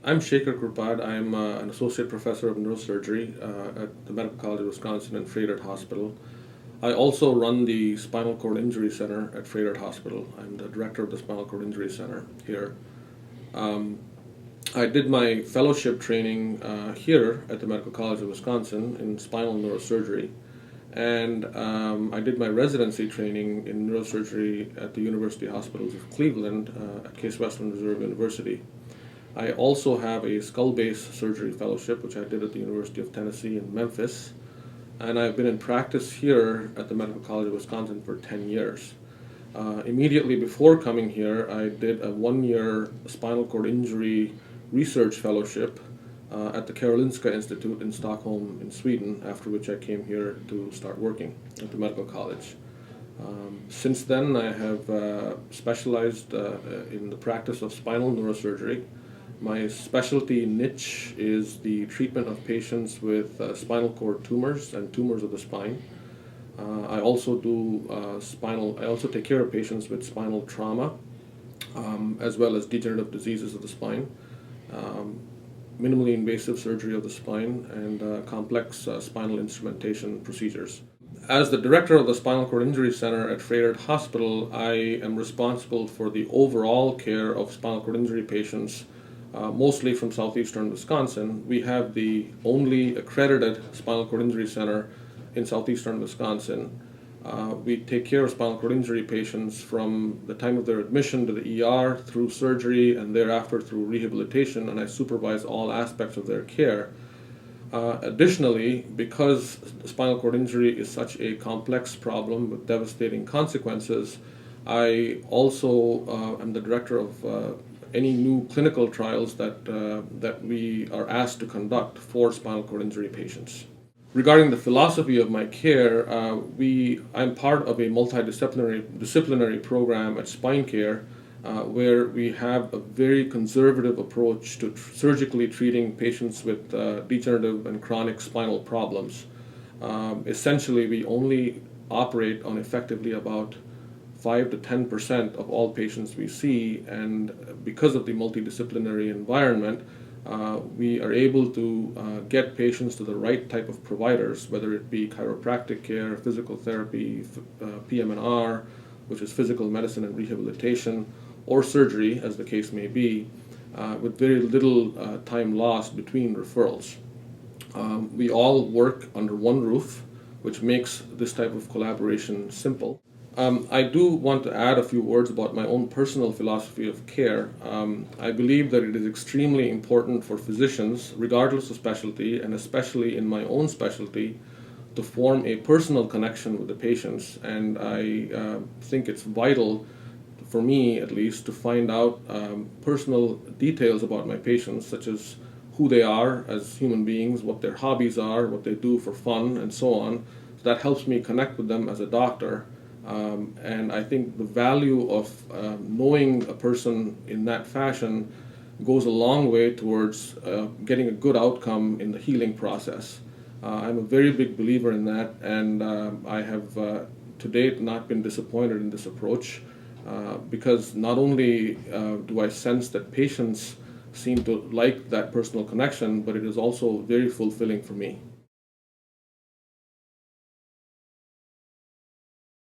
I'm Shekar Kurpad. I'm an associate professor of neurosurgery at the Medical College of Wisconsin and Froedtert Hospital. I also run the Spinal Cord Injury Center at Froedtert Hospital. I'm the director of the Spinal Cord Injury Center here. I did my fellowship training here at the Medical College of Wisconsin in spinal neurosurgery, and I did my residency training in neurosurgery at the University Hospitals of Cleveland at Case Western Reserve University. I also have a skull-base surgery fellowship, which I did at the University of Tennessee in Memphis, and I've been in practice here at the Medical College of Wisconsin for 10 years. Immediately before coming here, I did a one-year spinal cord injury research fellowship at the Karolinska Institute in Stockholm in Sweden, after which I came here to start working at the medical college. Since then, I have specialized in the practice of spinal neurosurgery. My specialty niche is the treatment of patients with spinal cord tumors and tumors of the spine. I also do I also take care of patients with spinal trauma, as well as degenerative diseases of the spine, minimally invasive surgery of the spine, and complex spinal instrumentation procedures. As the director of the Spinal Cord Injury Center at Froedtert Hospital, I am responsible for the overall care of spinal cord injury patients, mostly from southeastern Wisconsin. We have the only accredited spinal cord injury center in southeastern Wisconsin. We take care of spinal cord injury patients from the time of their admission to the ER through surgery and thereafter through rehabilitation, and I supervise all aspects of their care. Additionally, because spinal cord injury is such a complex problem with devastating consequences, I also am the director of any new clinical trials that we are asked to conduct for spinal cord injury patients. Regarding the philosophy of my care, I'm part of a multidisciplinary program at SpineCare, where we have a very conservative approach to surgically treating patients with degenerative and chronic spinal problems. Essentially, we only operate on effectively about 5 to 10% of all patients we see, and because of the multidisciplinary environment, we are able to get patients to the right type of providers, whether it be chiropractic care, physical therapy, PM&R, which is physical medicine and rehabilitation, or surgery, as the case may be, with very little time lost between referrals. We all work under one roof, which makes this type of collaboration simple. I do want to add a few words about my own personal philosophy of care. I believe that it is extremely important for physicians, regardless of specialty, and especially in my own specialty, to form a personal connection with the patients. And I think it's vital, for me at least, to find out personal details about my patients, such as who they are as human beings, what their hobbies are, what they do for fun, and so on. So that helps me connect with them as a doctor. And I think the value of knowing a person in that fashion goes a long way towards getting a good outcome in the healing process. I'm a very big believer in that, and I have to date not been disappointed in this approach, because not only do I sense that patients seem to like that personal connection, but it is also very fulfilling for me.